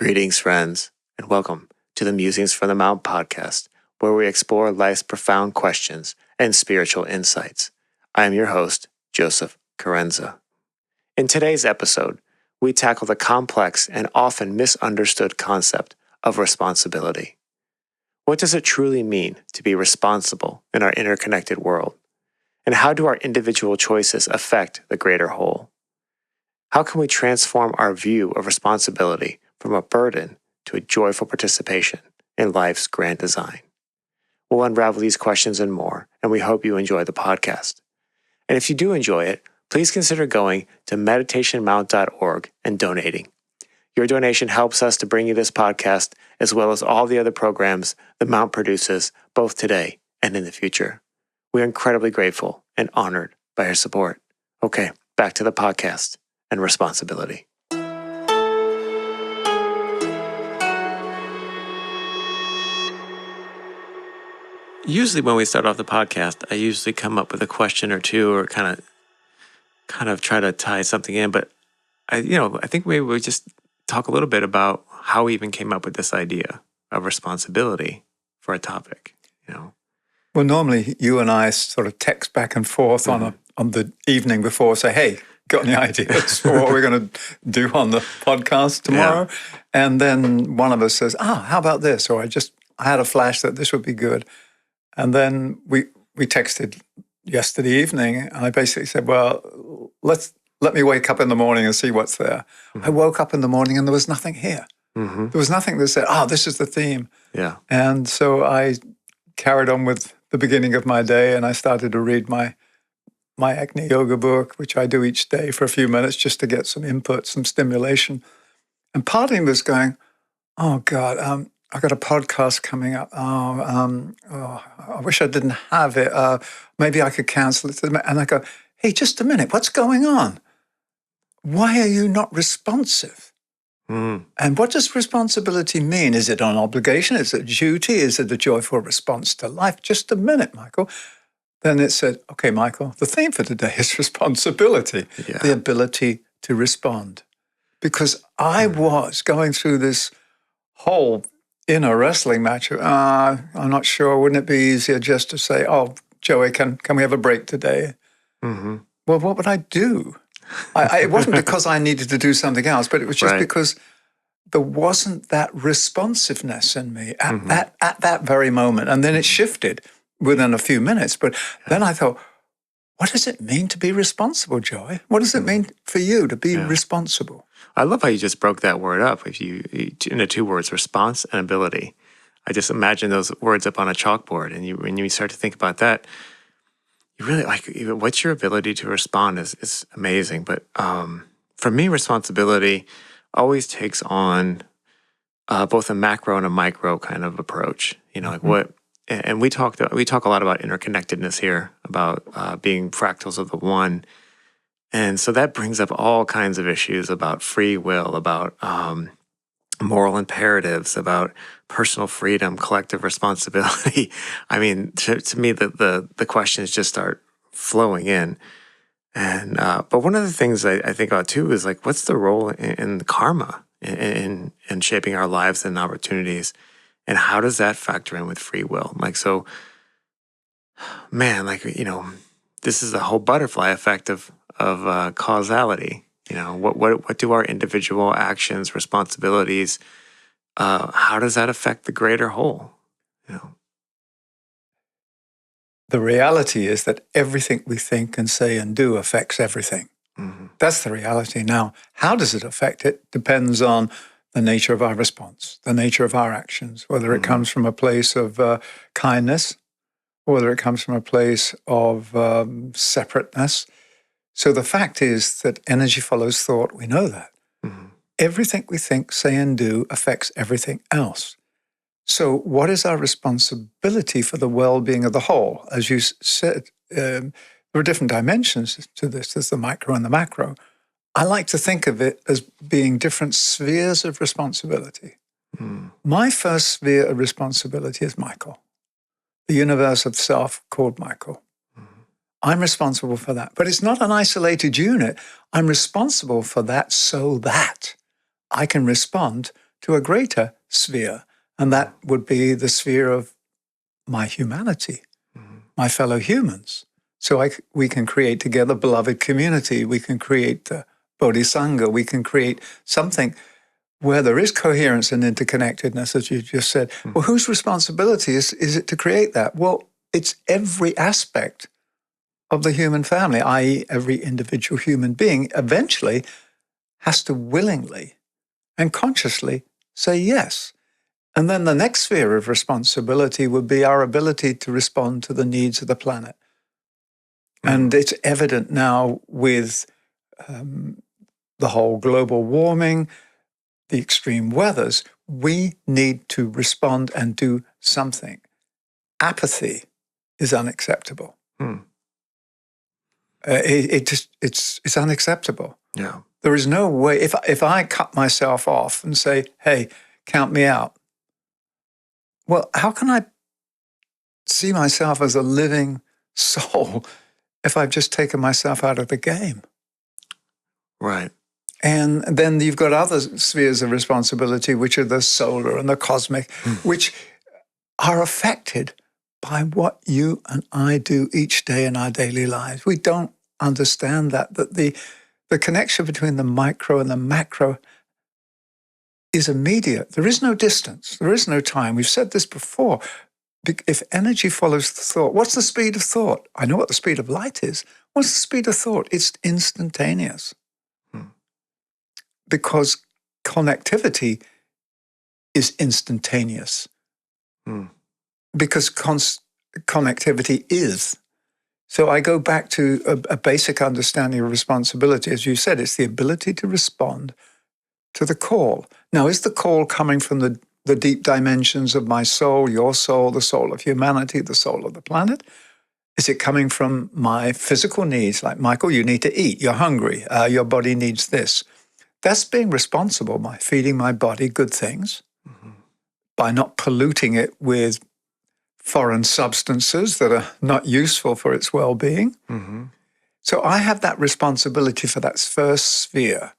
Greetings, friends, and welcome to the Musings from the Mount podcast, where we explore life's profound questions and spiritual insights. I am your host, Joseph Carenza. In today's episode, we tackle the complex and often misunderstood concept of responsibility. What does it truly mean to be responsible in our interconnected world? And how do our individual choices affect the greater whole? How can we transform our view of responsibility from a burden to a joyful participation in life's grand design? We'll unravel these questions and more, and we hope you enjoy the podcast. And if you do enjoy it, please consider going to meditationmount.org and donating. Your donation helps us to bring you this podcast, as well as all the other programs the Mount produces, both today and in the future. We are incredibly grateful and honored by your support. Okay, back to the podcast and responsibility. Usually when we start off the podcast, I usually come up with a question or two or kind of try to tie something in, but I think maybe we just talk a little bit about how we even came up with this idea of responsibility for a topic, Well, normally you and I sort of text back and forth on the evening before, say, hey, got any ideas for what we're going to do on the podcast tomorrow? Yeah. And then one of us says, how about this? Or I had a flash that this would be good. And then we texted yesterday evening, and I basically said, well, let me wake up in the morning and see what's there. Mm-hmm. I woke up in the morning and there was nothing here. Mm-hmm. There was nothing that said, this is the theme. Yeah. And so I carried on with the beginning of my day, and I started to read my acne yoga book, which I do each day for a few minutes just to get some input, some stimulation. And part of me was going, oh God, I've got a podcast coming up. I wish I didn't have it. Maybe I could cancel it. And I go, hey, just a minute, what's going on? Why are you not responsive? Mm. And what does responsibility mean? Is it an obligation? Is it a duty? Is it a joyful response to life? Just a minute, Michael. Then it said, okay, Michael, the theme for today is responsibility, the ability to respond. Because I was going through this whole inner wrestling match. I'm not sure. Wouldn't it be easier just to say, oh, Joey, can we have a break today? Mm-hmm. Well, what would I do? It wasn't because I needed to do something else, but it was just because there wasn't that responsiveness in me at that very moment. And then it shifted within a few minutes. But then I thought, what does it mean to be responsible, Joey? What does it mean for you to be responsible? I love how you just broke that word up into two words, response and ability. I just imagine those words up on a chalkboard, and when you start to think about that, you really what's your ability to respond is amazing. But for me, responsibility always takes on both a macro and a micro kind of approach. And we talk a lot about interconnectedness here, about being fractals of the one. And so that brings up all kinds of issues about free will, about moral imperatives, about personal freedom, collective responsibility. I mean, to me, the questions just start flowing in. And but one of the things I think about too is what's the role in karma in shaping our lives and opportunities, and how does that factor in with free will? This is the whole butterfly effect of causality. What do our individual actions, responsibilities, how does that affect the greater whole? The reality is that everything we think and say and do affects everything. Mm-hmm. That's the reality. Now, how does it affect it depends on the nature of our response, the nature of our actions, whether it comes from a place of kindness, or whether it comes from a place of separateness. So the fact is that energy follows thought. We know that. Mm-hmm. Everything we think, say, and do affects everything else. So what is our responsibility for the well-being of the whole? As you said, there are different dimensions to this. There's the micro and the macro. I like to think of it as being different spheres of responsibility. Mm. My first sphere of responsibility is Michael, the universe of self called Michael. I'm responsible for that. But it's not an isolated unit. I'm responsible for that so that I can respond to a greater sphere. And that would be the sphere of my humanity, my fellow humans. So we can create together beloved community. We can create the bodhisanga. We can create something where there is coherence and interconnectedness, as you just said. Well, whose responsibility is it to create that? Well, it's every aspect of the human family, i.e. every individual human being eventually has to willingly and consciously say yes. And then the next sphere of responsibility would be our ability to respond to the needs of the planet. And it's evident now with the whole global warming, the extreme weathers, we need to respond and do something. Apathy is unacceptable. It's unacceptable. Yeah. There is no way, if I cut myself off and say, hey, count me out, well, how can I see myself as a living soul if I've just taken myself out of the game? Right. And then you've got other spheres of responsibility, which are the solar and the cosmic, which are affected by what you and I do each day in our daily lives. We don't understand that the connection between the micro and the macro is immediate. There is no distance. There is no time. We've said this before. If energy follows the thought, what's the speed of thought? I know what the speed of light is. What's the speed of thought? It's instantaneous. Because connectivity is instantaneous. Because connectivity is. So I go back to a basic understanding of responsibility. As you said, it's the ability to respond to the call. Now, is the call coming from the deep dimensions of my soul, your soul, the soul of humanity, the soul of the planet? Is it coming from my physical needs? Like, Michael, you need to eat. You're hungry. Your body needs this. That's being responsible by feeding my body good things, by not polluting it with foreign substances that are not useful for its well-being. So I have that responsibility for that first sphere,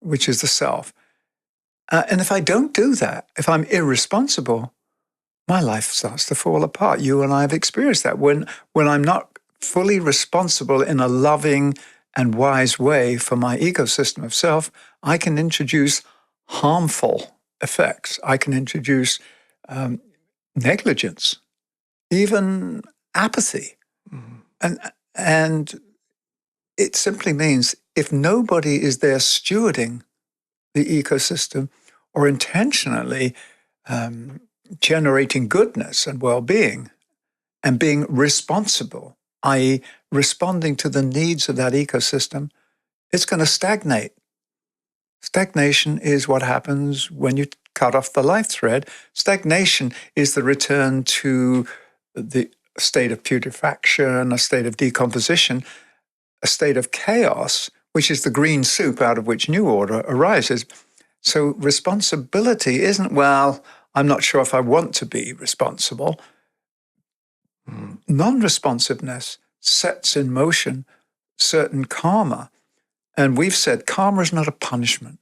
which is the self. And if I don't do that, if I'm irresponsible, my life starts to fall apart. You and I have experienced that. When I'm not fully responsible in a loving and wise way for my ecosystem of self, I can introduce harmful effects. I can introduce negligence, even apathy. And it simply means if nobody is there stewarding the ecosystem or intentionally generating goodness and well-being and being responsible, i.e. responding to the needs of that ecosystem, it's going to stagnate. Stagnation is what happens when you cut off the life thread. Stagnation is the return to the state of putrefaction, a state of decomposition, a state of chaos, which is the green soup out of which new order arises. So responsibility isn't, well, I'm not sure if I want to be responsible. Non-responsiveness sets in motion certain karma. And we've said karma is not a punishment.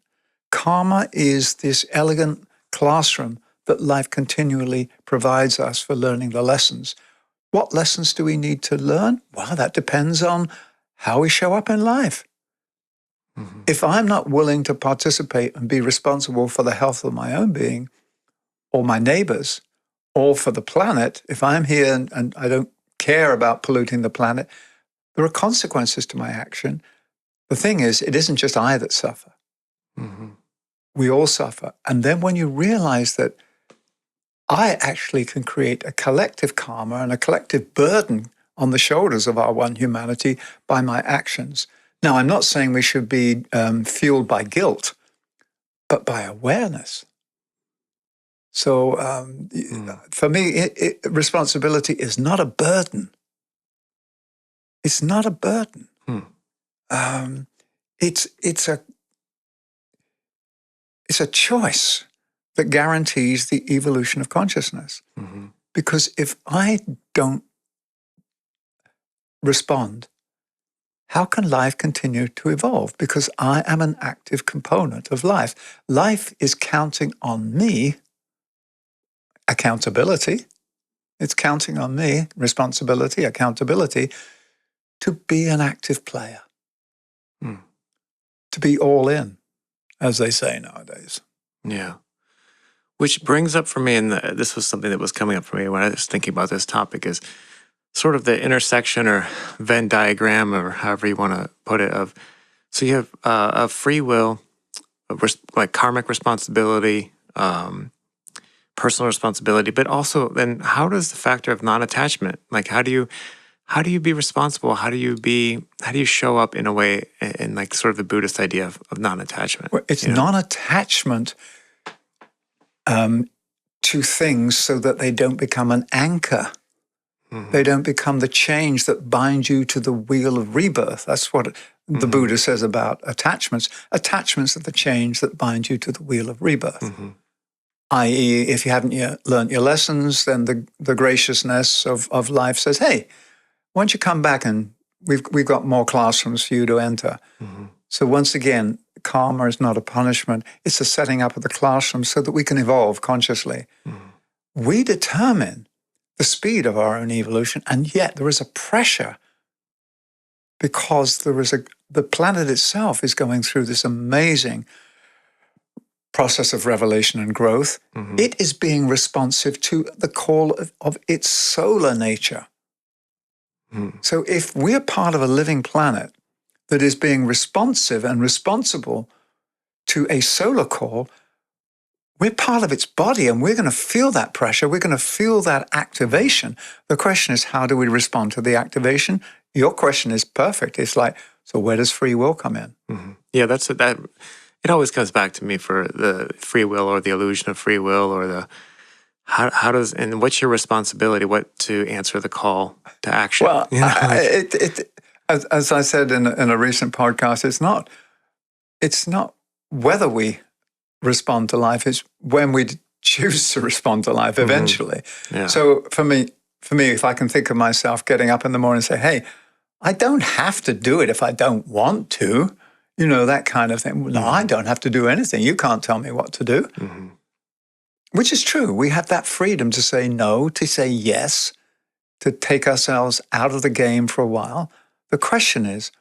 Karma is this elegant classroom that life continually provides us for learning the lessons. What lessons do we need to learn? Well, that depends on how we show up in life. If I'm not willing to participate and be responsible for the health of my own being or my neighbors or for the planet, if I'm here and I don't care about polluting the planet, there are consequences to my action. The thing is, it isn't just I that suffer. We all suffer. And then when you realize that I actually can create a collective karma and a collective burden on the shoulders of our one humanity by my actions. Now, I'm not saying we should be fueled by guilt, but by awareness. So for me, responsibility is not a burden. It's not a burden. It's a choice that guarantees the evolution of consciousness. Because if I don't respond how can life continue to evolve? Because I am an active component of life. Life is counting on me, accountability. It's counting on me, responsibility, accountability, to be an active player, to be all in, as they say nowadays. Yeah. Which brings up for me, and this was something that was coming up for me when I was thinking about this topic, is sort of the intersection or Venn diagram, or however you want to put it, of, so you have a free will, like karmic responsibility, personal responsibility, but also then how does the factor of non-attachment, like how do you be responsible? How do you show up in a way, in like sort of the Buddhist idea of non-attachment? Well, it's non-attachment to things so that they don't become an anchor. Mm-hmm. They don't become the chains that bind you to the wheel of rebirth. That's what the Buddha says about attachments. Attachments are the chains that bind you to the wheel of rebirth. Mm-hmm. I.e., if you haven't yet learned your lessons, then the graciousness of life says, hey, why don't you come back and we've got more classrooms for you to enter. Mm-hmm. So once again, karma is not a punishment. It's a setting up of the classroom so that we can evolve consciously. Mm-hmm. We determine the speed of our own evolution, and yet there is a pressure because the planet itself is going through this amazing process of revelation and growth. Mm-hmm. It is being responsive to the call of its solar nature. Mm-hmm. So if we're part of a living planet that is being responsive and responsible to a solar call, we're part of its body and we're going to feel that pressure. We're going to feel that activation. The question is, how do we respond to the activation? Your question is perfect. It's like, so where does free will come in? Mm-hmm. Yeah, it always comes back to me for the free will or the illusion of free will, or how does, and what's your responsibility, what to answer the call to action? Well, as I said in a recent podcast, it's not whether we respond to life, it's when we choose to respond to life eventually. Mm-hmm. Yeah. So for me, if I can think of myself getting up in the morning and say, hey, I don't have to do it if I don't want to, that kind of thing. No, I don't have to do anything. You can't tell me what to do. Mm-hmm. Which is true. We have that freedom to say no, to say yes, to take ourselves out of the game for a while. The question is,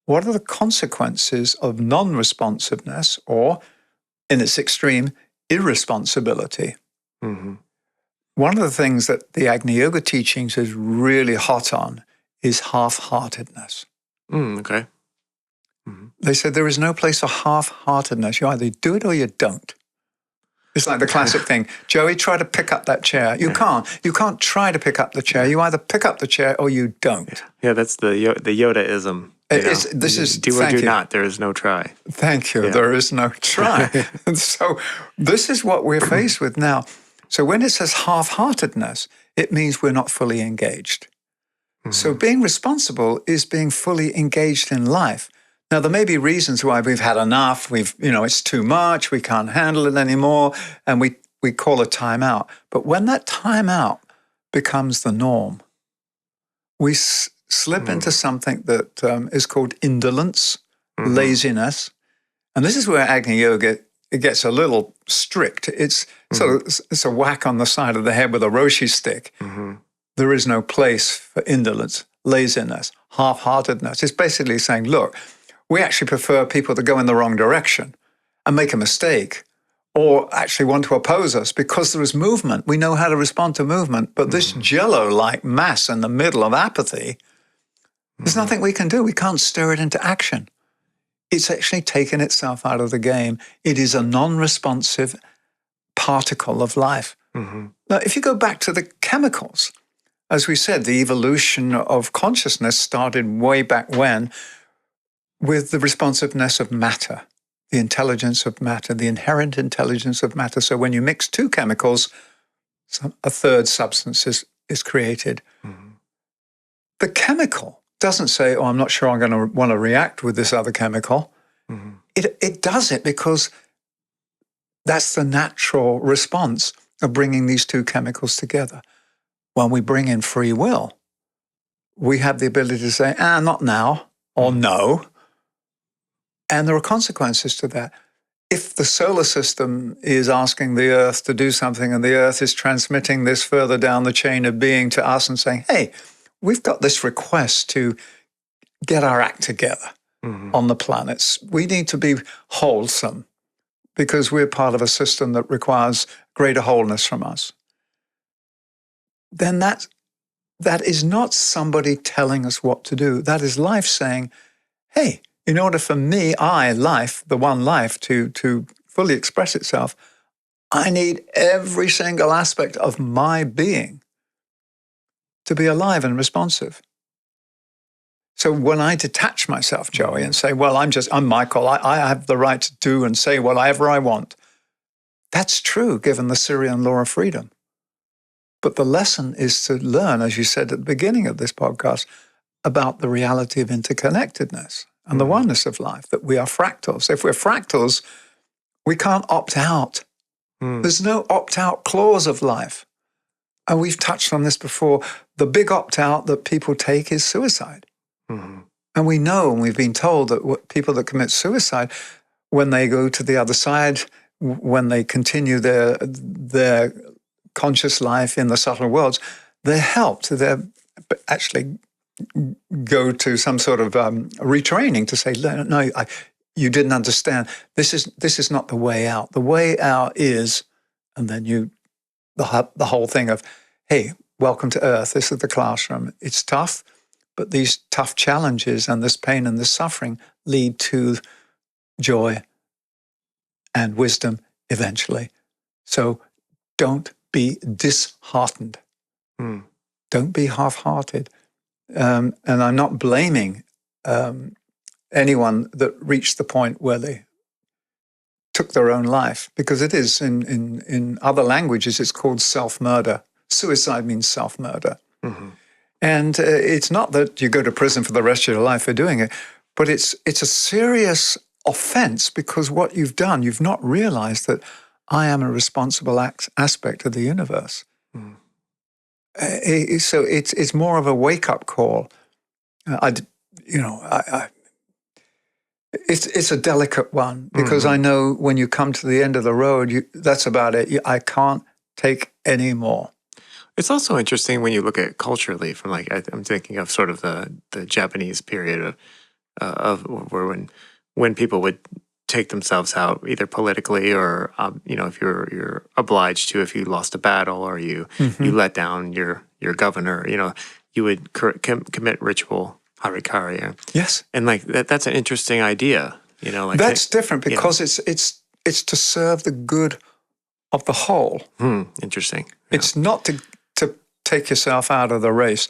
what are the consequences of non-responsiveness, or, in its extreme, irresponsibility? Mm-hmm. One of the things that the Agni Yoga teachings is really hot on is half-heartedness. Okay. Mm-hmm. They said there is no place for half-heartedness. You either do it or you don't. It's like the classic thing. Joey, try to pick up that chair. You can't. You can't try to pick up the chair. You either pick up the chair or you don't. Yeah, that's the Yoda-ism. This is do or do not. There is no try. Thank you. Yeah. There is no try. And so this is what we're faced with now. So when it says half-heartedness, it means we're not fully engaged. Mm-hmm. So being responsible is being fully engaged in life. Now, there may be reasons why we've had enough. It's too much. We can't handle it anymore. And we call a timeout. But when that timeout becomes the norm, we slip into something that is called indolence, laziness. And this is where Agni Yoga, it gets a little strict. It's it's a whack on the side of the head with a roshi stick. Mm-hmm. There is no place for indolence, laziness, half-heartedness. It's basically saying, look, we actually prefer people that go in the wrong direction and make a mistake, or actually want to oppose us because there is movement. We know how to respond to movement. But this jello-like mass in the middle of apathy, there's nothing we can do. We can't stir it into action. It's actually taken itself out of the game. It is a non-responsive particle of life. Mm-hmm. Now, if you go back to the chemicals, as we said, the evolution of consciousness started way back when with the responsiveness of matter, the intelligence of matter, the inherent intelligence of matter. So when you mix two chemicals, a third substance is created. Mm-hmm. The chemical doesn't say, I'm not sure I'm going to want to react with this other chemical. Mm-hmm. It does it because that's the natural response of bringing these two chemicals together. When we bring in free will, we have the ability to say, not now. or no. And there are consequences to that. If the solar system is asking the Earth to do something and the Earth is transmitting this further down the chain of being to us and saying, hey, we've got this request to get our act together on the planets. We need to be wholesome because we're part of a system that requires greater wholeness from us. Then that is not somebody telling us what to do. That is life saying, hey, in order for me, life, the one life, to fully express itself, I need every single aspect of my being to be alive and responsive. So when I detach myself, Joey, and say, well, I'm Michael, I have the right to do and say whatever I want, that's true given the Syrian law of freedom. But the lesson is to learn, as you said at the beginning of this podcast, about the reality of interconnectedness and the oneness of life, that we are fractals. If we're fractals, we can't opt out. There's no opt-out clause of life. And we've touched on this before. The big opt-out that people take is suicide. And we know, and we've been told that people that commit suicide, when they go to the other side, when they continue their conscious life in the subtle worlds, they're helped. They're actually go to some sort of retraining to say, no, you didn't understand. This is not the way out. The way out is, and then the whole thing of, hey, welcome to Earth. This is the classroom. It's tough, but these tough challenges and this pain and this suffering lead to joy and wisdom eventually. So don't be disheartened. Don't be half-hearted. And I'm not blaming anyone that reached the point where they took their own life, because it is, in other languages, it's called self-murder. Suicide means self-murder. And it's not that you go to prison for the rest of your life for doing it, but it's a serious offense, because what you've done, you've not realized that I am a responsible aspect of the universe. So it's more of a wake-up call. It's a delicate one, because I know when you come to the end of the road, that's about it. I can't take any more. It's also interesting when you look at culturally, from I'm thinking of sort of the Japanese period of where when people would take themselves out, either politically or if you're obliged to, if you lost a battle or you let down your governor, you would commit ritual harikari. Yes, and that's an interesting idea. That's different, because it's to serve the good of the whole. Interesting. Yeah. It's not to take yourself out of the race.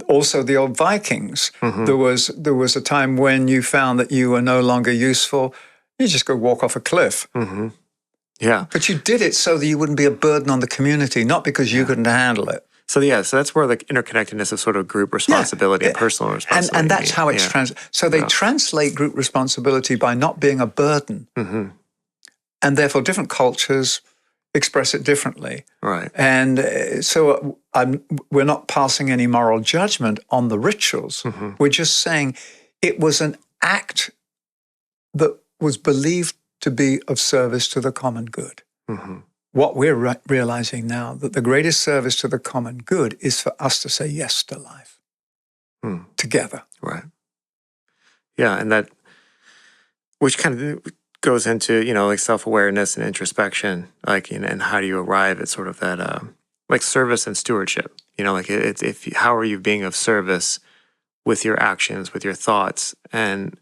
Also, the old Vikings, there was a time when you found that you were no longer useful. You just go walk off a cliff. Yeah. But you did it so that you wouldn't be a burden on the community, not because you couldn't handle it. So that's where the interconnectedness of sort of group responsibility and personal responsibility. And that's how it's so they translate group responsibility by not being a burden. And therefore different cultures express it differently. Right. And so we're not passing any moral judgment on the rituals. We're just saying it was an act that was believed to be of service to the common good. What we're realizing now, that the greatest service to the common good is for us to say yes to life together. Right. Yeah, and that, which kind of goes into, self-awareness and introspection, and how do you arrive at sort of that, service and stewardship. How are you being of service with your actions, with your thoughts, and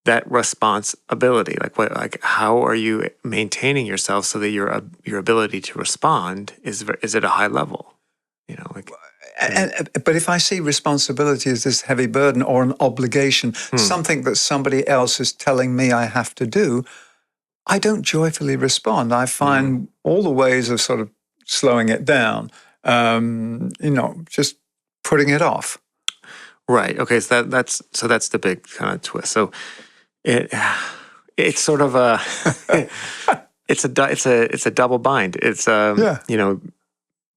that responsibility, how are you maintaining yourself so that your ability to respond is at a high level, But if I see responsibility as this heavy burden or an obligation, something that somebody else is telling me I have to do, I don't joyfully respond. I find all the ways of sort of slowing it down, just putting it off. Right. Okay. So that's the big kind of twist. So it's sort of a it's a double bind. It's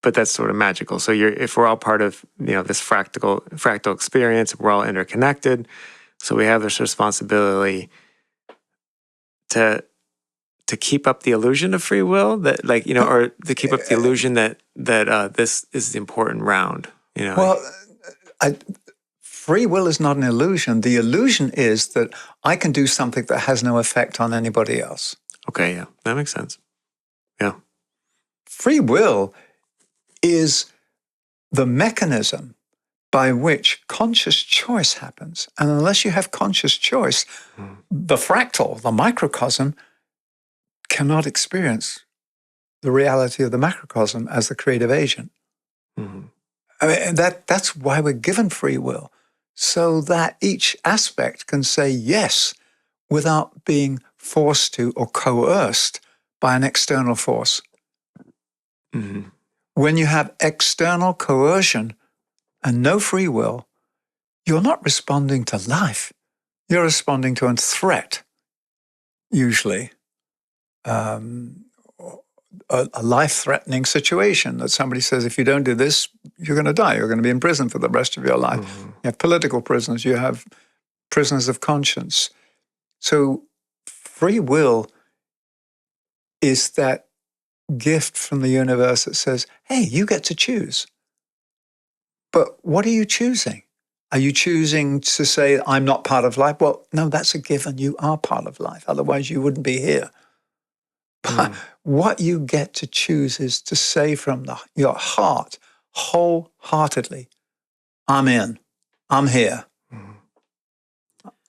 but that's sort of magical. So if we're all part of this fractal experience, we're all interconnected. So we have this responsibility to keep up the illusion of free will, that like, or to keep up the illusion that this is the important round, Well, free will is not an illusion. The illusion is that I can do something that has no effect on anybody else. Okay, yeah, that makes sense. Yeah. Free will is the mechanism by which conscious choice happens. And unless you have conscious choice, the fractal, the microcosm, cannot experience the reality of the macrocosm as the creative agent. Mm-hmm. I mean, that's why we're given free will, so that each aspect can say yes without being forced to or coerced by an external force. Mm-hmm. When you have external coercion and no free will, you're not responding to life. You're responding to a threat, usually. A life-threatening situation that somebody says, if you don't do this, you're going to die. You're going to be in prison for the rest of your life. Mm-hmm. You have political prisoners. You have prisoners of conscience. So free will is that gift from the universe that says, hey, you get to choose. But what are you choosing? Are you choosing to say, I'm not part of life? Well, no, that's a given. You are part of life. Otherwise, you wouldn't be here. But what you get to choose is to say from your heart, wholeheartedly, I'm in. I'm here.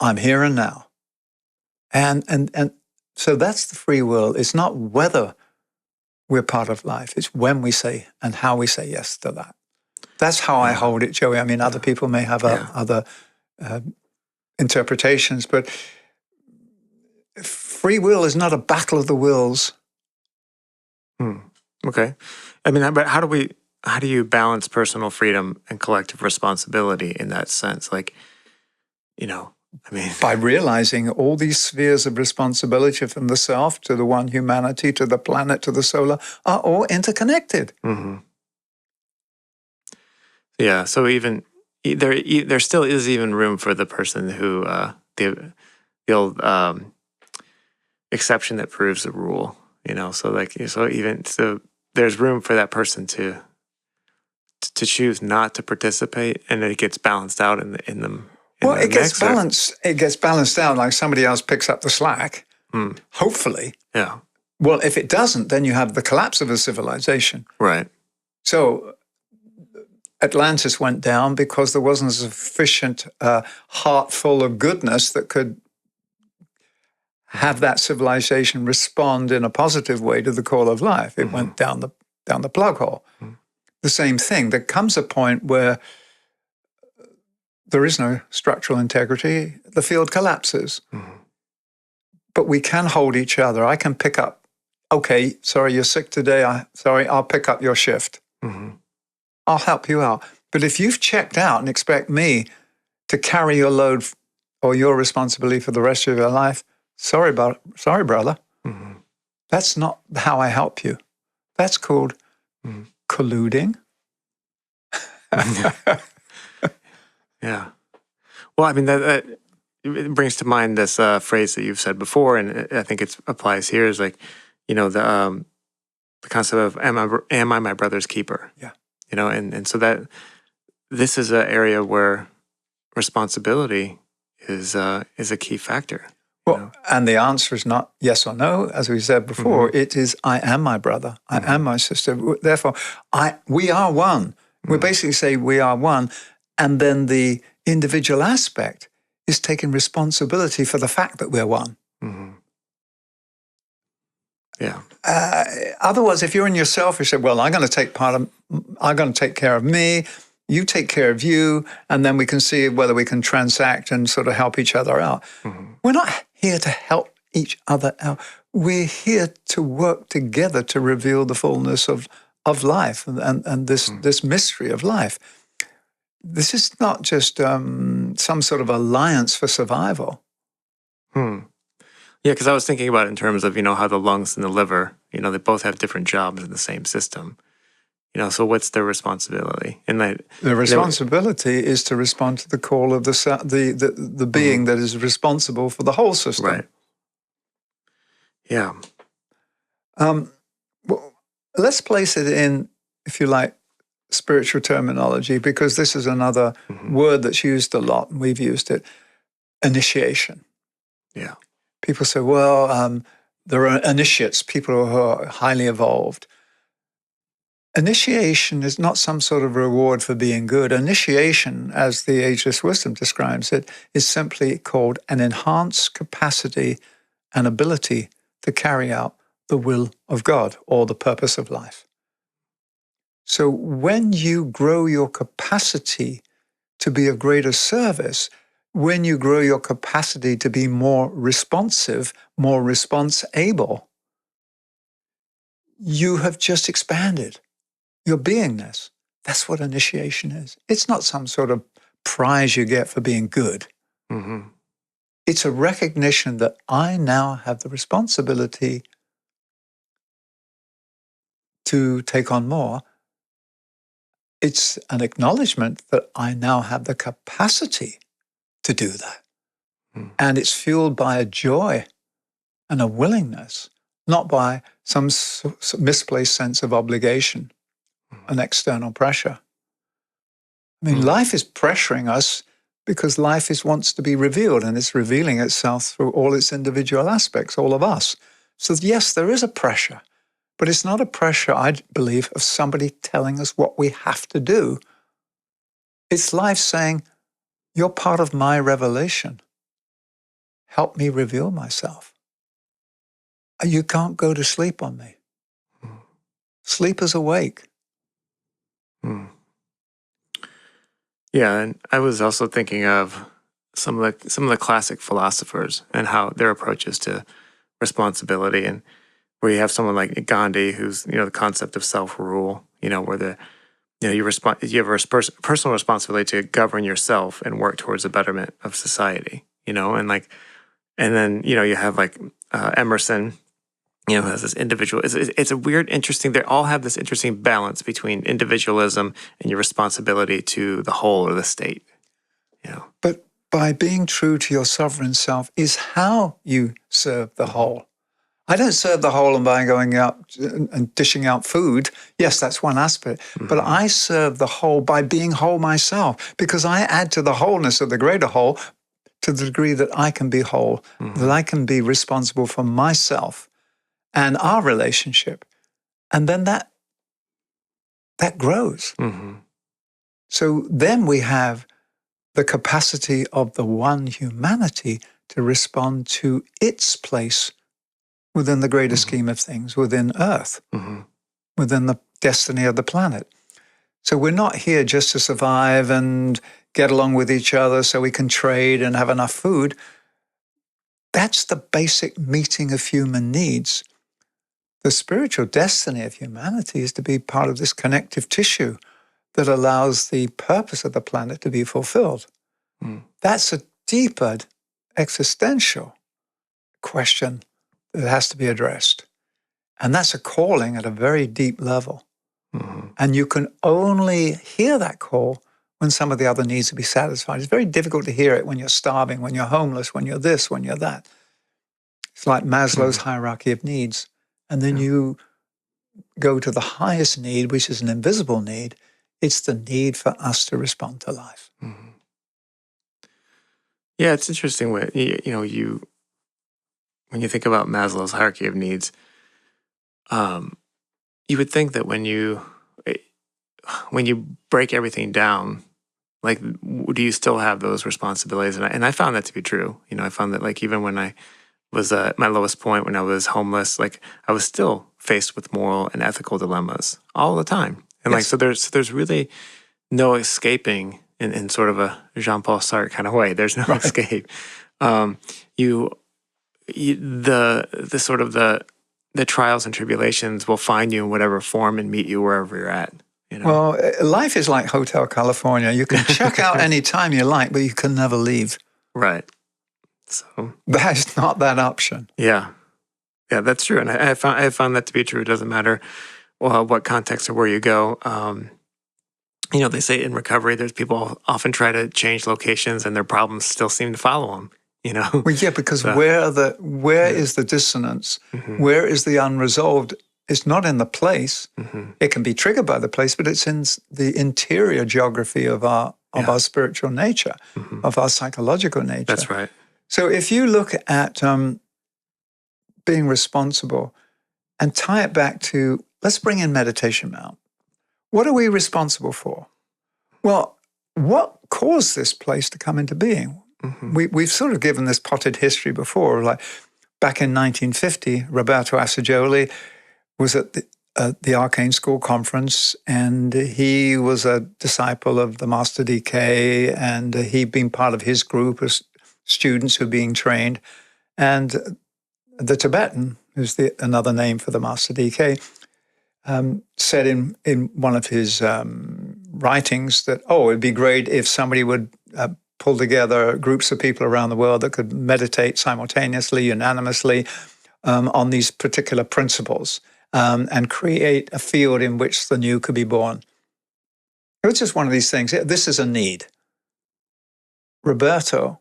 I'm here and now. And so that's the free will. It's not whether we're part of life. It's when we say and how we say yes to that. That's how I hold it, Joey. I mean, other people may have other interpretations, but free will is not a battle of the wills. Okay. I mean, but how do you balance personal freedom and collective responsibility in that sense? Like, by realizing all these spheres of responsibility, from the self to the one humanity to the planet to the solar, are all interconnected. Mm-hmm. Yeah. So even there still is even room for the person who the old exception that proves the rule. So there's room for that person to choose not to participate, and it gets balanced out in them. Well, it gets balanced. It gets balanced out, like somebody else picks up the slack. Hopefully. Yeah. Well, if it doesn't, then you have the collapse of a civilization. Right. So Atlantis went down because there wasn't a sufficient heart full of goodness that could have that civilization respond in a positive way to the call of life. It went down the plug hole. The same thing. There comes a point where there is no structural integrity. The field collapses. But we can hold each other. I can pick up, okay, sorry, you're sick today. I'll pick up your shift. I'll help you out. But if you've checked out and expect me to carry your load or your responsibility for the rest of your life, sorry, brother. That's not how I help you. That's called colluding. Yeah. Well, I mean, that it brings to mind this phrase that you've said before, and I think it applies here, is like, the concept of am I my brother's keeper? Yeah. And so that this is an area where responsibility is a key factor. Well, and the answer is not yes or no, as we said before. It is, I am my brother. I am my sister. Therefore, we are one. We basically say we are one. And then the individual aspect is taking responsibility for the fact that we're one. Yeah. Otherwise, if you're in yourself, you say, well, I'm going to take care of me. You take care of you, and then we can see whether we can transact and sort of help each other out. We're not here to help each other out. We're here to work together to reveal the fullness of life and this mystery of life. This is not just some sort of alliance for survival. Yeah, because I was thinking about it in terms of, how the lungs and the liver, they both have different jobs in the same system. So what's their responsibility? And the responsibility is to respond to the call of the being that is responsible for the whole system. Right. Yeah. Well, let's place it in, if you like, spiritual terminology, because this is another word that's used a lot, and we've used it: initiation. Yeah. People say, well, there are initiates, people who are highly evolved. Initiation is not some sort of reward for being good. Initiation, as the Ageless Wisdom describes it, is simply called an enhanced capacity and ability to carry out the will of God or the purpose of life. So when you grow your capacity to be of greater service, when you grow your capacity to be more responsive, more response-able, you have just expanded your beingness. That's what initiation is. It's not some sort of prize you get for being good. Mm-hmm. It's a recognition that I now have the responsibility to take on more. It's an acknowledgement that I now have the capacity to do that. Mm. And it's fueled by a joy and a willingness, not by some misplaced sense of obligation, an external pressure. I mean, life is pressuring us because life wants to be revealed, and it's revealing itself through all its individual aspects, all of us. So yes, there is a pressure, but it's not a pressure, I believe, of somebody telling us what we have to do. It's life saying, you're part of my revelation. Help me reveal myself. You can't go to sleep on me. Sleep is awake. Mm. Yeah, and I was also thinking of some of the classic philosophers and how their approaches to responsibility, and where you have someone like Gandhi, who's the concept of self-rule, where you have a personal responsibility to govern yourself and work towards the betterment of society, and then you have Emerson, who has this individual. It's a weird, interesting. They all have this interesting balance between individualism and your responsibility to the whole or the state. But by being true to your sovereign self is how you serve the whole. I don't serve the whole by going out and dishing out food. Yes, that's one aspect. But I serve the whole by being whole myself, because I add to the wholeness of the greater whole to the degree that I can be whole, that I can be responsible for myself and our relationship. And then that grows. So then we have the capacity of the one humanity to respond to its place within the greater scheme of things, within Earth, within the destiny of the planet. So we're not here just to survive and get along with each other so we can trade and have enough food. That's the basic meeting of human needs. The spiritual destiny of humanity is to be part of this connective tissue that allows the purpose of the planet to be fulfilled. That's a deeper existential question that has to be addressed. And that's a calling at a very deep level. And you can only hear that call when some of the other needs will be satisfied. It's very difficult to hear it when you're starving, when you're homeless, when you're this, when you're that. It's like Maslow's hierarchy of needs. And then you go to the highest need, which is an invisible need. It's the need for us to respond to life. Yeah, it's interesting when when you think about Maslow's hierarchy of needs, you would think that when you break everything down, do you still have those responsibilities? And I found that to be true. I found that even when I was at my lowest point, when I was homeless, I was still faced with moral and ethical dilemmas all the time. And so there's really no escaping in sort of a Jean-Paul Sartre kind of way. There's no escape. The sort of the trials and tribulations will find you in whatever form and meet you wherever you're at. Well, life is like Hotel California. You can check out any time you like, but you can never leave. Right. So that's not that option. Yeah, that's true, and I found that to be true. It doesn't matter what context or where you go. They say in recovery, there's people often try to change locations and their problems still seem to follow them, Well, yeah, because So, where is the dissonance? mm-hmm, Where is the unresolved? It's not in the place. mm-hmm, It can be triggered by the place, but it's in the interior geography of our spiritual nature, mm-hmm. of our psychological nature. That's right. So if you look at being responsible and tie it back to, let's bring in meditation now. What are we responsible for? Well, what caused this place to come into being? Mm-hmm. We've sort of given this potted history before. Like back in 1950, Roberto Assagioli was at the Arcane School Conference, and he was a disciple of the Master DK, and he'd been part of his group of students who were being trained. And the Tibetan, who's another name for the Master DK, said in one of his writings that, it'd be great if somebody would pull together groups of people around the world that could meditate simultaneously, unanimously, on these particular principles, and create a field in which the new could be born. It's just one of these things. This is a need. Roberto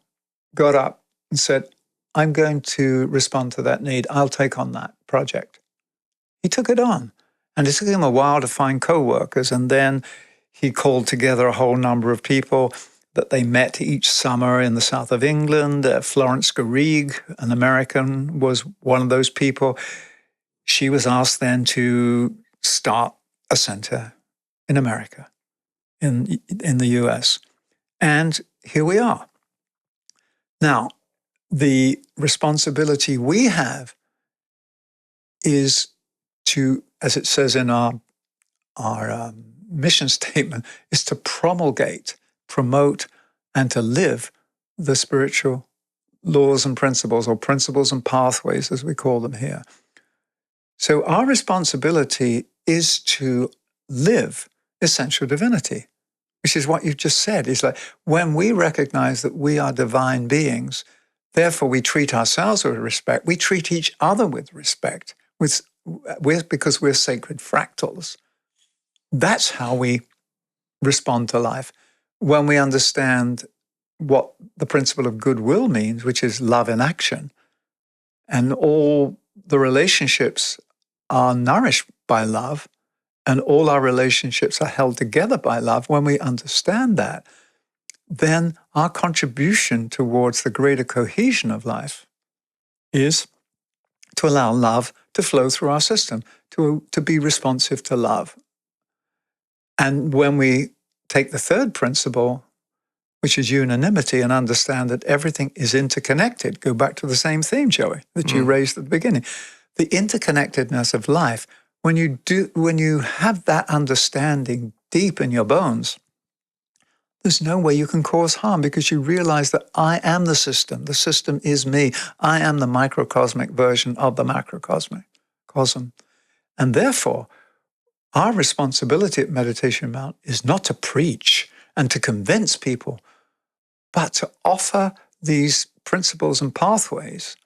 got up and said, I'm going to respond to that need. I'll take on that project. He took it on. And it took him a while to find co-workers. And then he called together a whole number of people that they met each summer in the south of England. Florence Garrigue, an American, was one of those people. She was asked then to start a center in America, in the US. And here we are. Now, the responsibility we have is to, as it says in our mission statement, is to promulgate, promote, and to live the spiritual laws and principles, or principles and pathways, as we call them here. So our responsibility is to live essential divinity, which is what you've just said. It's like when we recognize that we are divine beings, therefore we treat ourselves with respect, we treat each other with respect, because we're sacred fractals. That's how we respond to life. When we understand what the principle of goodwill means, which is love in action, and all the relationships are nourished by love, and all our relationships are held together by love, when we understand that, then our contribution towards the greater cohesion of life is to allow love to flow through our system, to be responsive to love. And when we take the third principle, which is unanimity, and understand that everything is interconnected, go back to the same theme, Joey, that you raised at the beginning. The interconnectedness of life, when you have that understanding deep in your bones, there's no way you can cause harm, because you realize that I am the system. The system is me. I am the microcosmic version of the macrocosmic cosm. And therefore, our responsibility at Meditation Mount is not to preach and to convince people, but to offer these principles and pathways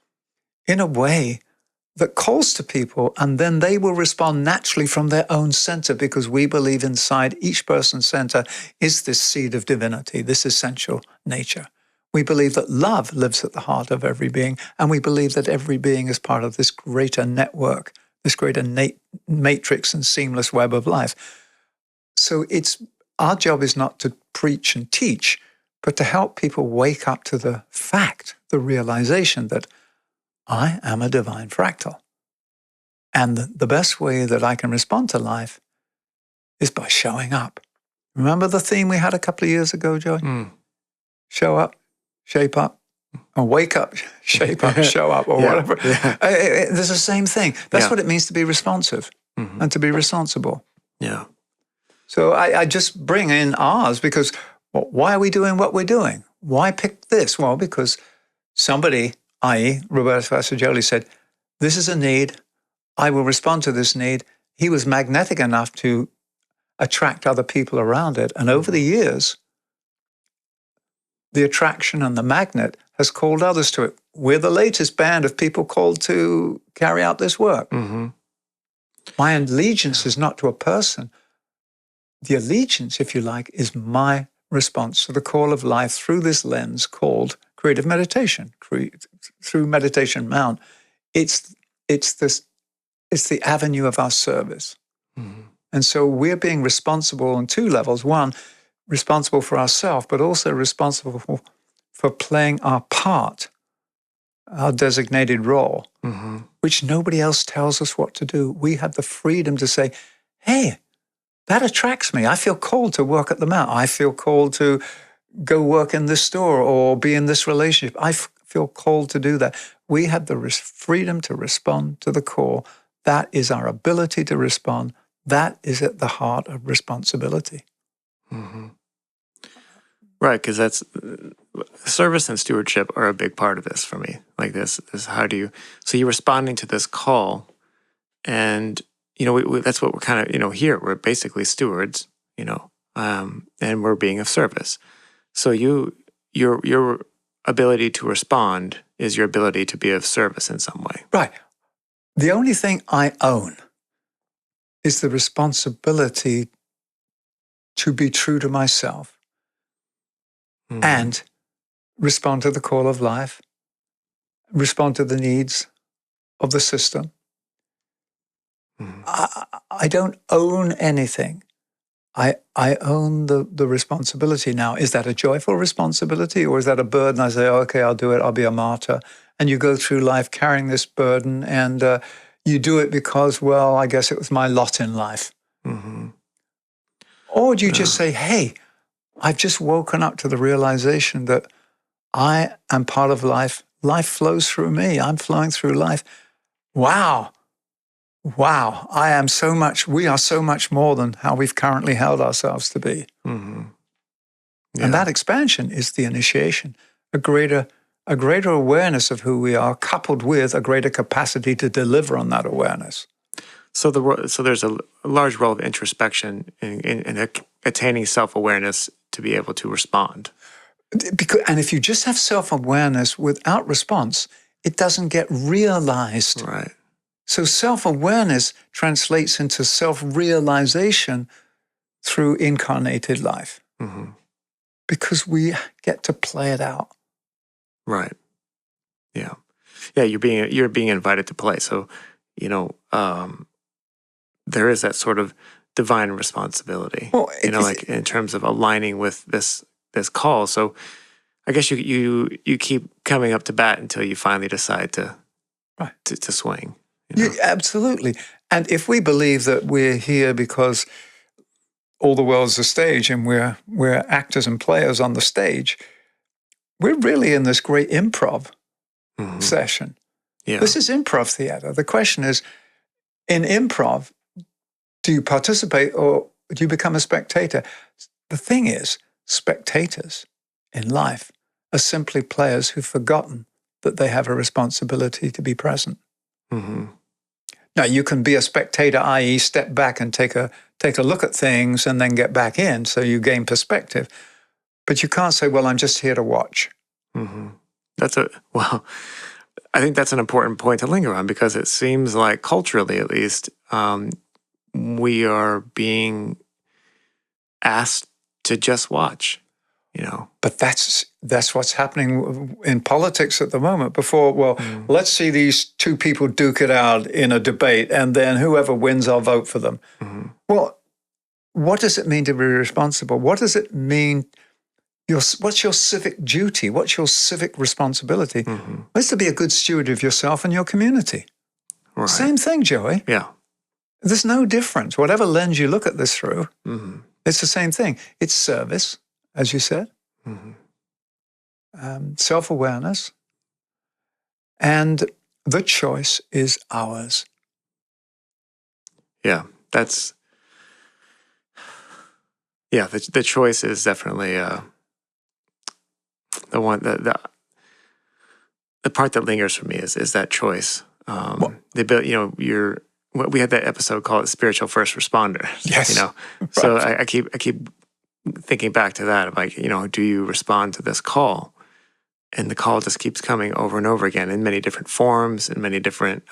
in a way that calls to people, and then they will respond naturally from their own center, because we believe inside each person's center is this seed of divinity, this essential nature. We believe that love lives at the heart of every being, and we believe that every being is part of this greater network, this greater matrix and seamless web of life. So our job is not to preach and teach, but to help people wake up to the fact, the realization that I am a divine fractal. And the best way that I can respond to life is by showing up. Remember the theme we had a couple of years ago, Joey? Show up, shape up, or wake up, shape up, show up, or whatever. Yeah. There's the same thing. That's what it means to be responsive and to be responsible. Yeah. So I just bring in ours because, why are we doing what we're doing? Why pick this? Well, because somebody, i.e. Roberto Assagioli, said, this is a need. I will respond to this need. He was magnetic enough to attract other people around it. And over the years, the attraction and the magnet has called others to it. We're the latest band of people called to carry out this work. Mm-hmm. My allegiance is not to a person. The allegiance, if you like, is my response to the call of life through this lens called creative meditation, through Meditation Mount. It's the avenue of our service. Mm-hmm. And so we're being responsible on two levels. One, responsible for ourselves, but also responsible for playing our part, our designated role, Mm-hmm. which nobody else tells us what to do. We have the freedom to say, hey, that attracts me. I feel called to work at the Mount. I feel called to go work in this store or be in this relationship. I feel called to do that. We have the freedom to respond to the call. That is our ability to respond. That is at the heart of responsibility. Mm-hmm. Right, because that's service and stewardship are a big part of this for me. Like this how do you? So you're responding to this call, and that's what we're kind of here. We're basically stewards, and we're being of service. So your ability to respond is your ability to be of service in some way. Right. The only thing I own is the responsibility to be true to myself and respond to the call of life, respond to the needs of the system. I don't own anything. I own the responsibility now. Is that a joyful responsibility or is that a burden? I say, okay, I'll do it. I'll be a martyr. And you go through life carrying this burden and you do it because, well, I guess it was my lot in life. Mm-hmm. Or do you just say, hey, I've just woken up to the realization that I am part of life. Life flows through me. I'm flowing through life. Wow, we are so much more than how we've currently held ourselves to be. Mm-hmm. Yeah. And that expansion is the initiation, a greater awareness of who we are, coupled with a greater capacity to deliver on that awareness. So there's a large role of introspection in attaining self-awareness to be able to respond. And if you just have self-awareness without response, it doesn't get realized. Right. So self-awareness translates into self-realization through incarnated life. Mm-hmm. Because we get to play it out. Right. Yeah. Yeah, you're being invited to play. So, there is that sort of divine responsibility. Well, like in terms of aligning with this call. So I guess you keep coming up to bat until you finally decide to swing. Yeah, absolutely. And if we believe that we're here because all the world's a stage and we're actors and players on the stage, we're really in this great improv session. Yeah. This is improv theater. The question is, in improv, do you participate or do you become a spectator? The thing is, spectators in life are simply players who've forgotten that they have a responsibility to be present. Mm-hmm. Now, you can be a spectator, i.e. step back and take a look at things and then get back in, so you gain perspective. But you can't say, well, I'm just here to watch. Mm-hmm. I think that's an important point to linger on because it seems like culturally, at least, we are being asked to just watch, But that's what's happening in politics at the moment. Before, let's see these two people duke it out in a debate, and then whoever wins, I'll vote for them. Mm-hmm. Well, what does it mean to be responsible? What does it mean? What's your civic duty? What's your civic responsibility? Mm-hmm. It's to be a good steward of yourself and your community. Right. Same thing, Joey. Yeah. There's no difference. Whatever lens you look at this through, mm-hmm. it's the same thing. It's service, as you said, self-awareness, and the choice is ours. Yeah, the choice is definitely the one the part that lingers for me is that choice. We had that episode called "Spiritual First Responder." Yes, So I keep thinking back to that of like, do you respond to this call? And the call just keeps coming over and over again in many different forms, in many different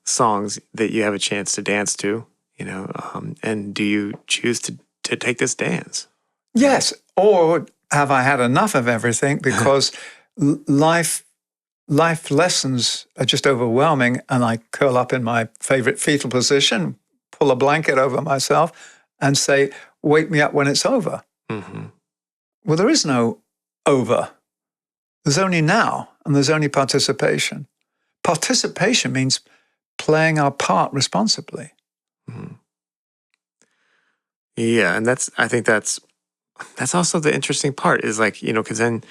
songs that you have a chance to dance to, and do you choose to take this dance? Yes. Or have I had enough of everything because life lessons are just overwhelming, and I curl up in my favorite fetal position, pull a blanket over myself, and say, "Wake me up when it's over." Mm-hmm. Well, there is no over. There's only now, and there's only participation. Participation means playing our part responsibly. Mm-hmm. Yeah, and I think that's also the interesting part is like, because then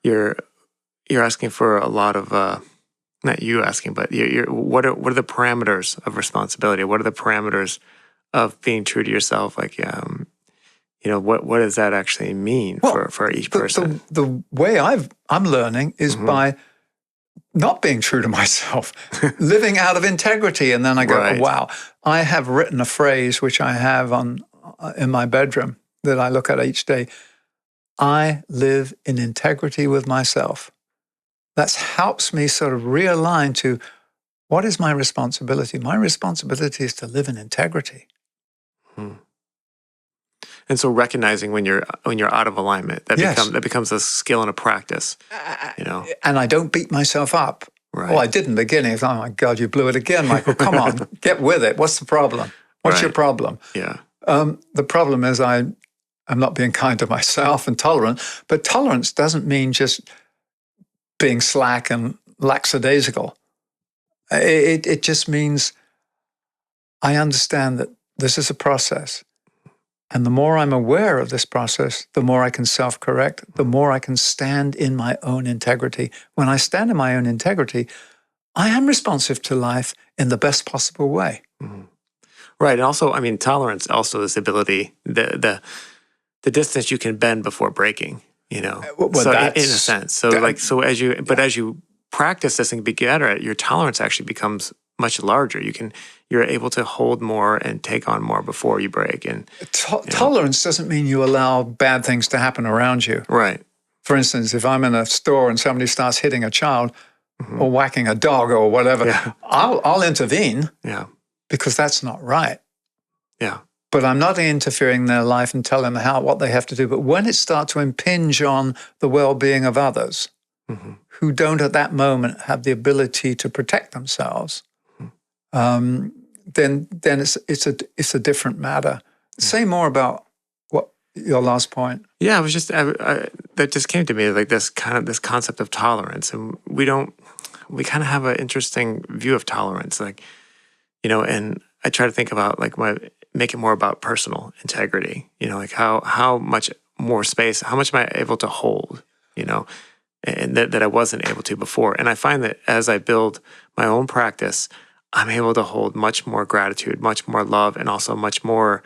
you're asking for a lot of not you asking, but what are the parameters of responsibility? What are the parameters of being true to yourself? Like, what does that actually mean for each person? The way I'm learning is Mm-hmm. by not being true to myself, living out of integrity. And then I go, Right. oh, wow, I have written a phrase which I have in my bedroom that I look at each day. I live in integrity with myself. That helps me sort of realign to what is my responsibility? My responsibility is to live in integrity. Hmm. And so recognizing when you're out of alignment, that becomes a skill and a practice, And I don't beat myself up. Right. Well, I did in the beginning. Oh my God, you blew it again, Michael. Come on, get with it. What's the problem? What's your problem? Yeah. The problem is I'm not being kind to myself and tolerant. But tolerance doesn't mean just being slack and lackadaisical. It just means I understand that this is a process. And the more I'm aware of this process, the more I can self-correct, the more I can stand in my own integrity. When I stand in my own integrity, I am responsive to life in the best possible way. Mm-hmm. Right. And also, tolerance, also this ability, the distance you can bend before breaking, Well, so in a sense. So as you practice this and get better at it, your tolerance actually becomes much larger. You're able to hold more and take on more before you break. And tolerance doesn't mean you allow bad things to happen around you. Right. For instance, if I'm in a store and somebody starts hitting a child or whacking a dog or whatever, I'll intervene. Yeah. Because that's not right. Yeah. But I'm not interfering in their life and telling them what they have to do. But when it starts to impinge on the well-being of others who don't at that moment have the ability to protect themselves, then it's a different matter. Say more about what your last point. Yeah, it was just that just came to me, like this concept of tolerance, and we kind of have an interesting view of tolerance, like, and I try to think about like make it more about personal integrity, like how much more space, how much am I able to hold, and that I wasn't able to before. And I find that as I build my own practice, I'm able to hold much more gratitude, much more love, and also much more,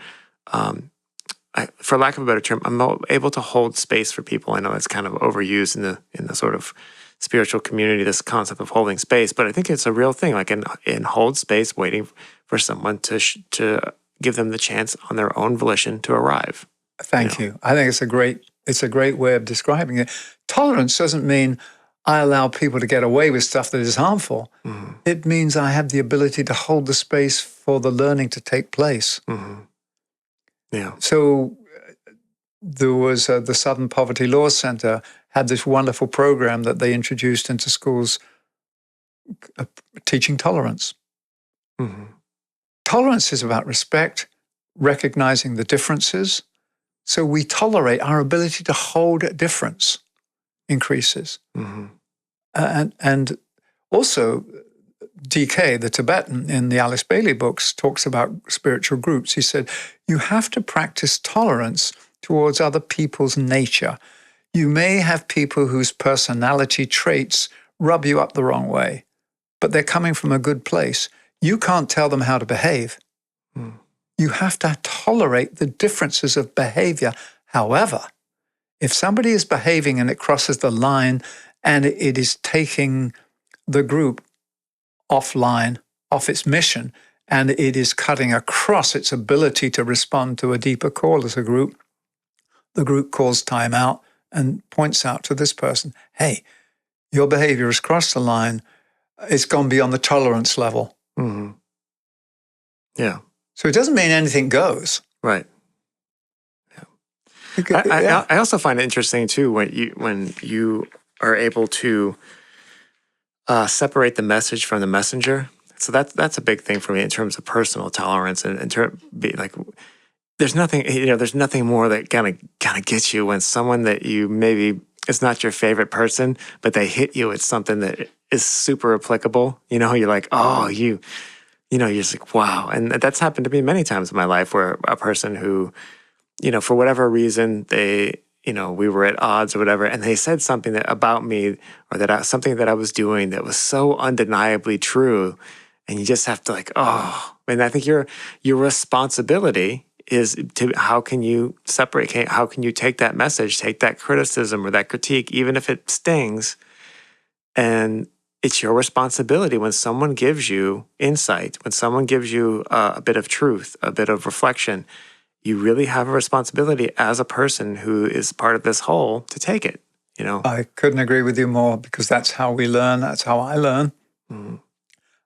for lack of a better term, I'm able to hold space for people. I know it's kind of overused in the sort of spiritual community, this concept of holding space, but I think it's a real thing. Like in hold space, waiting for someone to give them the chance on their own volition to arrive. Thank you. I think it's a great way of describing it. Tolerance doesn't mean I allow people to get away with stuff that is harmful. Mm-hmm. It means I have the ability to hold the space for the learning to take place. Mm-hmm. Yeah. So there was the Southern Poverty Law Center had this wonderful program that they introduced into schools, teaching tolerance. Mm-hmm. Tolerance is about respect, recognizing the differences. So we tolerate, our ability to hold difference increases. Mm-hmm. And also, DK, the Tibetan, in the Alice Bailey books, talks about spiritual groups. He said, you have to practice tolerance towards other people's nature. You may have people whose personality traits rub you up the wrong way, but they're coming from a good place. You can't tell them how to behave. Mm. You have to tolerate the differences of behavior. However, if somebody is behaving and it crosses the line and it is taking the group offline, off its mission, and it is cutting across its ability to respond to a deeper call as a group, the group calls time out and points out to this person, hey, your behavior has crossed the line. It's gone beyond the tolerance level. Mm-hmm. Yeah. So it doesn't mean anything goes. Right. Yeah. I also find it interesting too when you are able to separate the message from the messenger. So that's a big thing for me in terms of personal tolerance and like there's nothing more that kind of gets you when someone that you maybe it's not your favorite person, but they hit you with something that is super applicable. You're like, oh, you're just like, wow. And that's happened to me many times in my life where a person who, for whatever reason, we were at odds or whatever, and they said something about me or something that I was doing that was so undeniably true. And you just have to like, oh, and I think your responsibility is to how can you separate, how can you take that message, take that criticism or that critique, even if it stings, and it's your responsibility when someone gives you insight, when someone gives you a bit of truth, a bit of reflection, you really have a responsibility as a person who is part of this whole to take it, I couldn't agree with you more because that's how we learn. That's how I learn. Mm-hmm.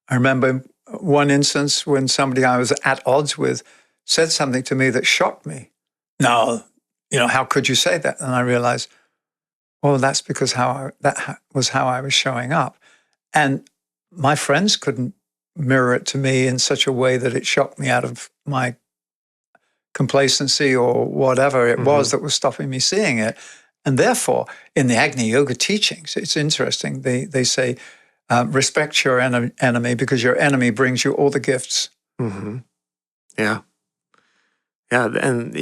I remember one instance when somebody I was at odds with said something to me that shocked me. No, how could you say that? And I realized, well, that's because that was how I was showing up. And my friends couldn't mirror it to me in such a way that it shocked me out of my complacency or whatever it was that was stopping me seeing it. And therefore, in the Agni Yoga teachings, it's interesting. They say, respect your enemy because your enemy brings you all the gifts. Mm-hmm. Yeah. Yeah. And,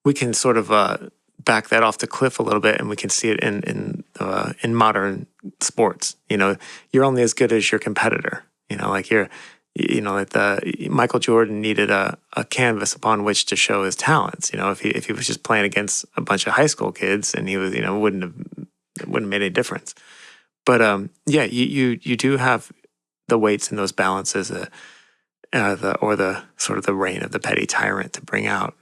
we can sort of back that off the cliff a little bit, and we can see it in modern sports. You're only as good as your competitor. Like Michael Jordan needed a canvas upon which to show his talents. If he was just playing against a bunch of high school kids, and he was, it wouldn't have made any difference. But you do have the weights and those balances, the sort of the reign of the petty tyrant to bring out.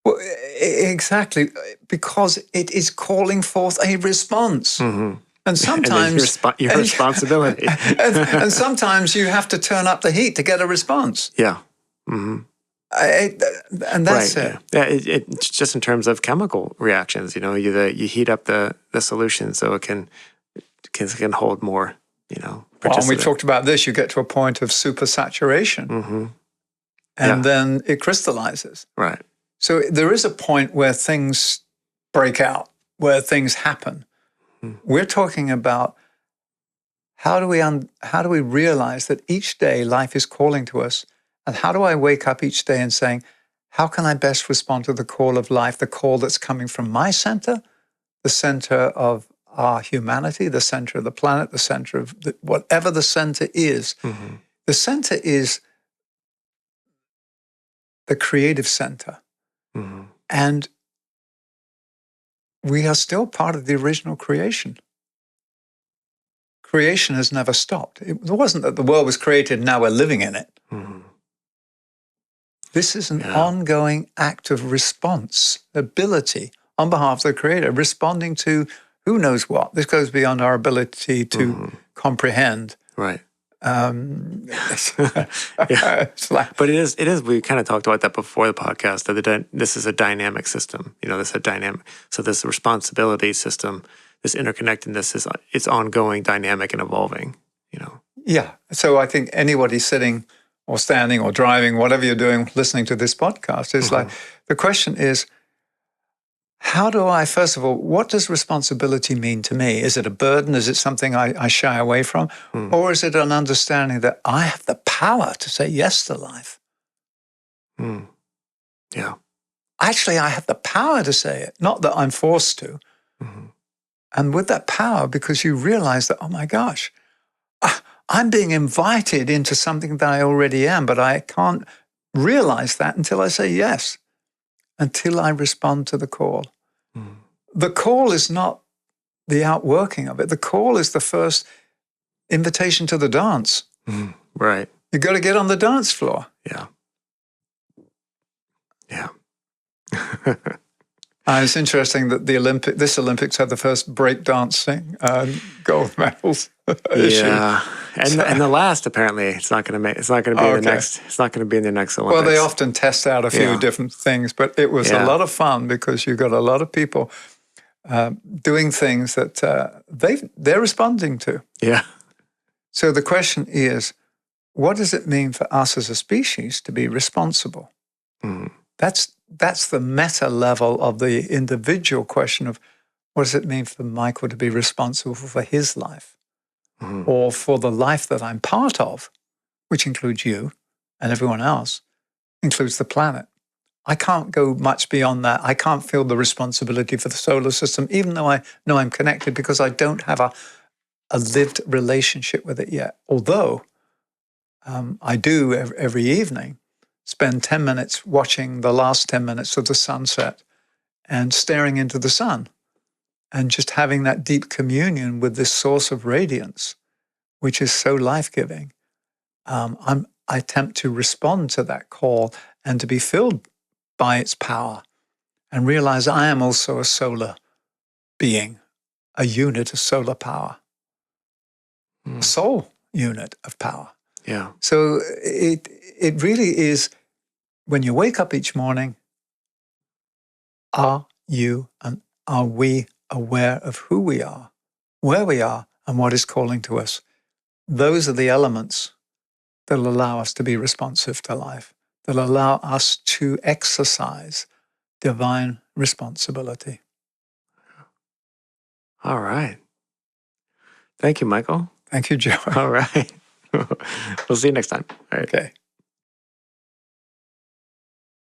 Well, exactly, because it is calling forth a response. Mm-hmm. And sometimes your responsibility. and sometimes you have to turn up the heat to get a response. Yeah. Mm-hmm. And that's right, it. Yeah. It's just in terms of chemical reactions. You heat up the solution so it can hold more. Well, and we talked about this. You get to a point of supersaturation, mm-hmm. and then it crystallizes. Right. So there is a point where things break out, where things happen. We're talking about how do we realize that each day life is calling to us, and how do I wake up each day and saying, how can I best respond to the call of life, the call that's coming from my center, the center of our humanity, the center of the planet, the center of whatever the center is. Mm-hmm. The center is the creative center, and we are still part of the original creation. Creation has never stopped. It wasn't that the world was created and now we're living in it. Mm-hmm. This is an ongoing act of responsibility on behalf of the Creator, responding to who knows what. This goes beyond our ability to comprehend. Right. Yeah. But it is. We kind of talked about that before the podcast. That this is a dynamic system. This is a dynamic. So this responsibility system, this interconnectedness it's ongoing, dynamic, and evolving. Yeah. So I think anybody sitting or standing or driving, whatever you're doing, listening to this podcast, is like the question is, how do I, first of all, what does responsibility mean to me? Is it a burden? Is it something I shy away from? Or is it an understanding that I have the power to say yes to life? Yeah. Actually, I have the power to say it, not that I'm forced to. And with that power, because you realize that, oh my gosh, I'm being invited into something that I already am, but I can't realize that until I say yes. Until I respond to the call. The call is not the outworking of it. The call is the first invitation to the dance. Right. You got to get on the dance floor. Yeah. Yeah. It's interesting that this Olympics had the first breakdancing gold medals issue. Yeah, and the last apparently it's not going to be in the next. It's not going to be in the next Olympics. Well, they often test out a few different things, but it was a lot of fun because you got a lot of people doing things that they're responding to. Yeah. So the question is, what does it mean for us as a species to be responsible? Mm. That's the meta level of the individual question of what does it mean for Michael to be responsible for his life or for the life that I'm part of, which includes you and everyone else, includes the planet. I can't go much beyond that. I can't feel the responsibility for the solar system, even though I know I'm connected, because I don't have a lived relationship with it yet. Although I do every evening spend 10 minutes watching the last 10 minutes of the sunset and staring into the sun and just having that deep communion with this source of radiance, which is so life-giving. I attempt to respond to that call and to be filled by its power and realize I am also a solar being, a unit of solar power, a soul unit of power. Yeah. So it really is, when you wake up each morning, are you and are we aware of who we are, where we are, and what is calling to us? Those are the elements that will allow us to be responsive to life, that allow us to exercise divine responsibility. All right. Thank you, Michael. Thank you, Joe. All right. We'll see you next time. All right. Okay.